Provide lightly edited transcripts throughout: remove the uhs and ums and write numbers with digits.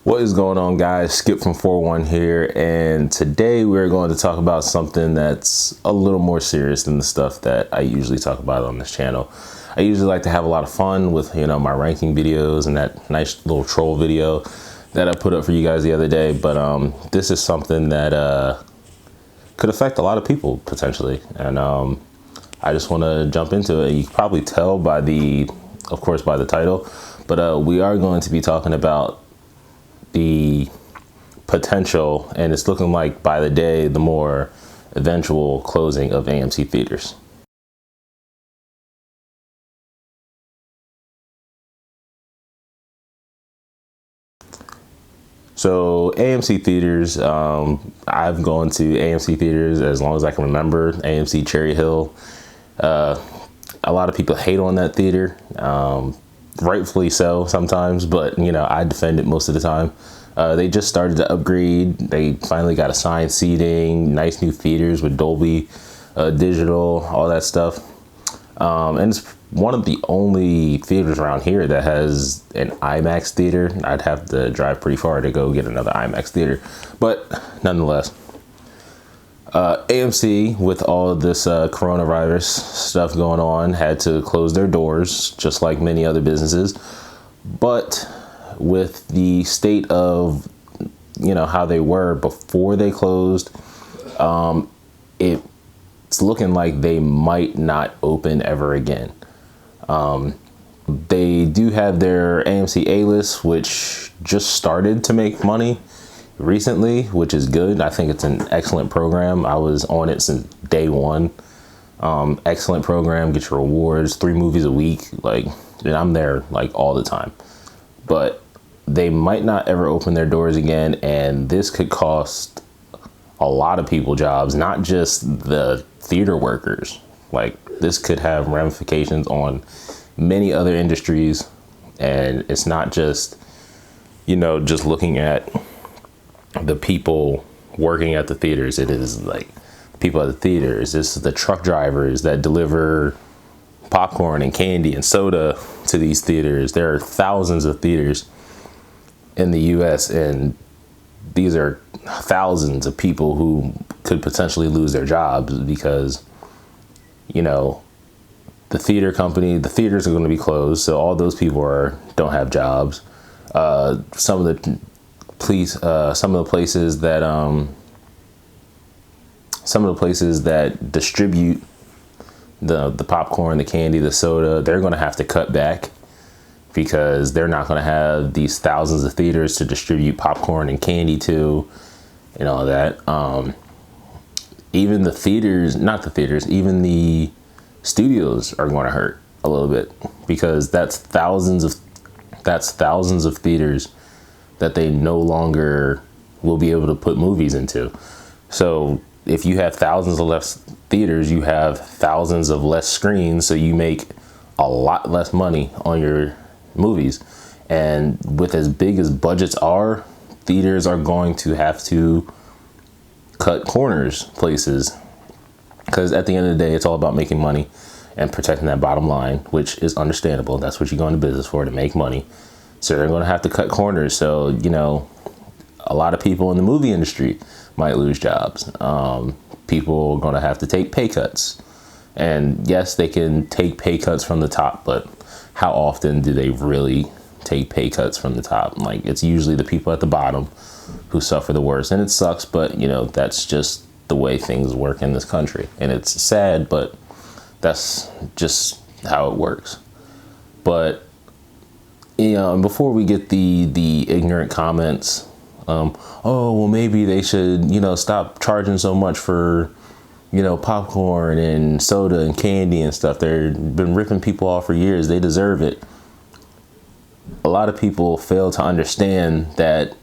What is going on, guys? Skip from 4-1 here, and today we're going to talk about something that's a little more serious than the stuff that I usually talk about on this channel. I usually like to have a lot of fun with, my ranking videos and that nice little troll video that I put up for you guys the other day, but this is something that could affect a lot of people potentially, and I just want to jump into it. You can probably tell by the title, but we are going to be talking about the potential, and it's looking like by the day, the more eventual closing of AMC theaters. So AMC theaters, I've gone to AMC theaters as long as I can remember. AMC Cherry Hill. A lot of people hate on that theater. Rightfully so sometimes, but I defend it most of the time. They just started to upgrade. They finally got assigned seating, nice new theaters with Dolby Digital, all that stuff. And it's one of the only theaters around here that has an IMAX theater. I'd have to drive pretty far to go get another IMAX theater, but nonetheless, AMC, with all of this coronavirus stuff going on, had to close their doors, just like many other businesses. But with the state of, how they were before they closed, it's looking like they might not open ever again. They do have their AMC A-List, which just started to make money recently, which is good. I think it's an excellent program. I was on it since day one. Excellent program. Get your rewards, 3 movies a week. And I'm there all the time. But they might not ever open their doors again, and this could cost a lot of people jobs, not just the theater workers. This could have ramifications on many other industries, and it's not just just looking at the people working at the theaters. It is people at the theaters. This is the truck drivers that deliver popcorn and candy and soda to these theaters. There are thousands of theaters in the US, and these are thousands of people who could potentially lose their jobs because the theaters are going to be closed, so all those people don't have jobs. Some of the places that distribute the popcorn, the candy, the soda, they're going to have to cut back because they're not going to have these thousands of theaters to distribute popcorn and candy to, and all that. Even the studios are going to hurt a little bit because that's thousands of theaters that they no longer will be able to put movies into. So if you have thousands of less theaters, you have thousands of less screens, so you make a lot less money on your movies. And with as big as budgets are, theaters are going to have to cut corners places, because at the end of the day, it's all about making money and protecting that bottom line, which is understandable. That's what you go into business for, to make money. So they're going to have to cut corners. So, a lot of people in the movie industry might lose jobs. People are going to have to take pay cuts. And yes, they can take pay cuts from the top, but how often do they really take pay cuts from the top? It's usually the people at the bottom who suffer the worst. And it sucks, but that's just the way things work in this country. And it's sad, but that's just how it works. But before we get the ignorant comments, well, maybe they should, stop charging so much for, popcorn and soda and candy and stuff. They've been ripping people off for years. They deserve it. A lot of people fail to understand that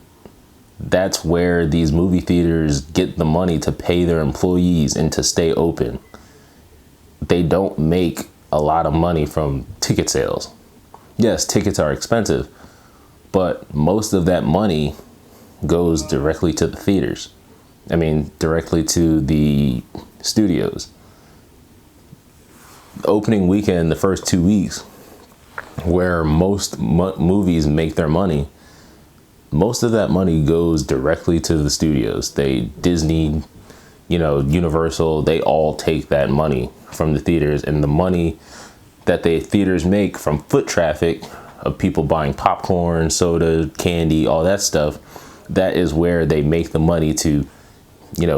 that's where these movie theaters get the money to pay their employees and to stay open. They don't make a lot of money from ticket sales. Yes, tickets are expensive, but most of that money goes directly to the theaters. Directly to the studios. Opening weekend, the first 2 weeks, where most movies make their money, most of that money goes directly to the studios. Disney, Universal, they all take that money from the theaters, and the money that the theaters make from foot traffic of people buying popcorn, soda, candy, all that stuff, that is where they make the money to,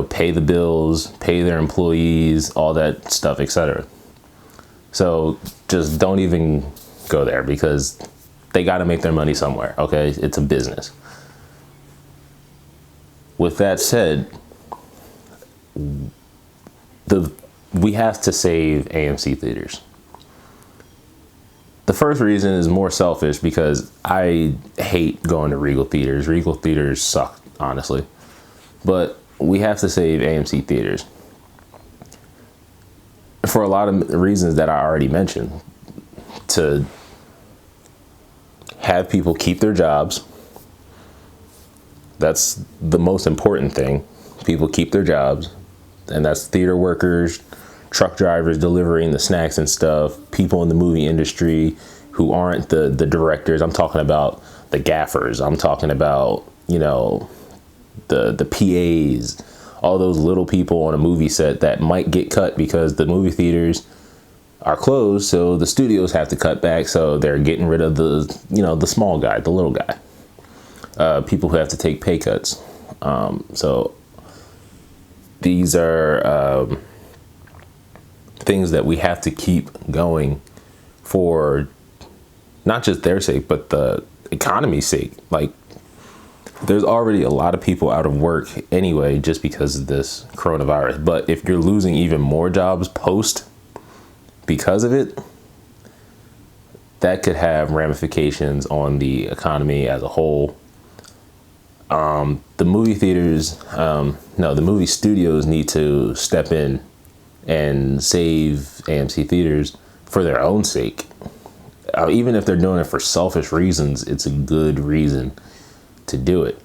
pay the bills, pay their employees, all that stuff, etc. So just don't even go there, because they got to make their money somewhere. Okay. It's a business. With that said, we have to save AMC theaters. The first reason is more selfish, because I hate going to Regal theaters. Regal theaters suck, honestly. But we have to save AMC theaters for a lot of reasons that I already mentioned. To have people keep their jobs. That's the most important thing. People keep their jobs. And that's theater workers, truck drivers delivering the snacks and stuff, people in the movie industry who aren't the directors. I'm talking about the gaffers. I'm talking about, the PAs, all those little people on a movie set that might get cut because the movie theaters are closed. So the studios have to cut back. So they're getting rid of the small guy, the little guy, people who have to take pay cuts. So these are things that we have to keep going for not just their sake, but the economy's sake. Like, there's already a lot of people out of work anyway, just because of this coronavirus. But if you're losing even more jobs post because of it, that could have ramifications on the economy as a whole. The movie theaters, the movie studios need to step in and save AMC theaters for their own sake. Even if they're doing it for selfish reasons, it's a good reason to do it.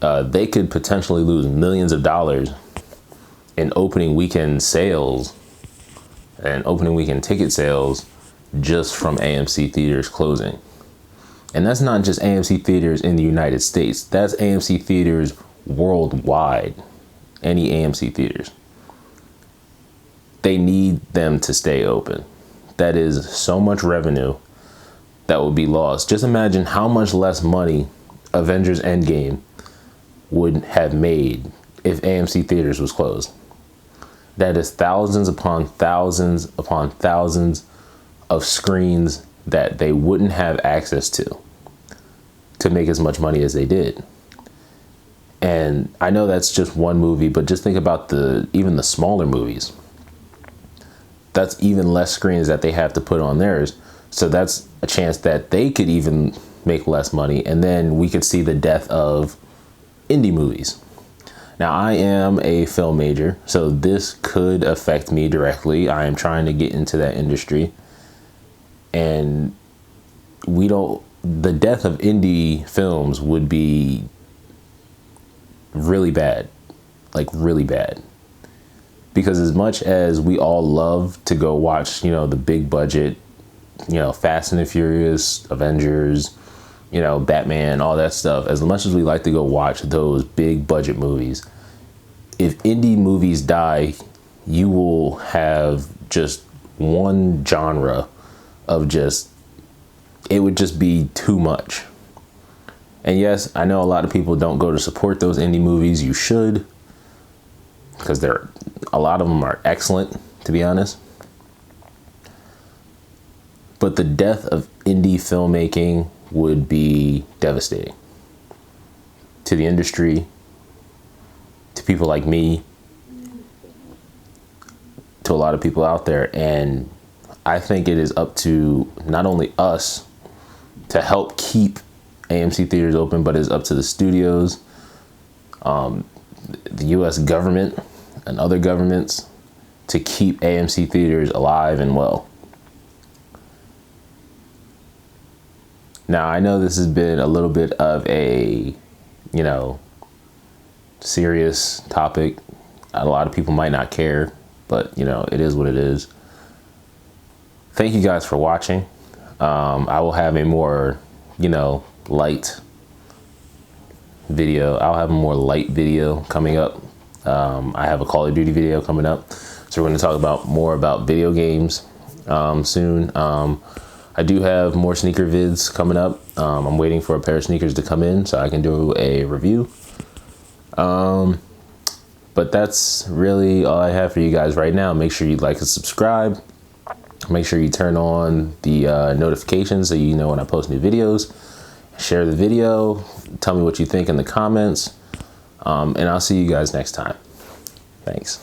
They could potentially lose millions of dollars in opening weekend sales and opening weekend ticket sales just from AMC theaters closing. And that's not just AMC theaters in the United States. That's AMC theaters worldwide. Any AMC theaters. They need them to stay open. That is so much revenue that would be lost. Just imagine how much less money Avengers Endgame would have made if AMC theaters was closed. That is thousands upon thousands upon thousands of screens that they wouldn't have access to make as much money as they did. And I know that's just one movie, but just think about even the smaller movies. That's even less screens that they have to put on theirs. So that's a chance that they could even make less money. And then we could see the death of indie movies. Now, I am a film major, so this could affect me directly. I am trying to get into that industry. And the death of indie films would be really bad. Like, really bad. Because as much as we all love to go watch, the big budget, Fast and the Furious, Avengers, Batman, all that stuff, as much as we like to go watch those big budget movies, if indie movies die, you will have just one genre of it would just be too much. And yes, I know a lot of people don't go to support those indie movies. You should, because a lot of them are excellent, to be honest. But the death of indie filmmaking would be devastating to the industry, to people like me, to a lot of people out there. And I think it is up to not only us to help keep AMC theaters open, but it's up to the studios, the U.S. government, and other governments to keep AMC theaters alive and well. Now, I know this has been a little bit of a, serious topic. A lot of people might not care, but, it is what it is. Thank you guys for watching. I will have a more, light video. I'll have a more light video coming up. I have a Call of Duty video coming up. So we're going to talk about more about video games soon. I do have more sneaker vids coming up. I'm waiting for a pair of sneakers to come in so I can do a review. But that's really all I have for you guys right now. Make sure you like and subscribe. Make sure you turn on the notifications so you know when I post new videos. Share the video. Tell me what you think in the comments. And I'll see you guys next time. Thanks.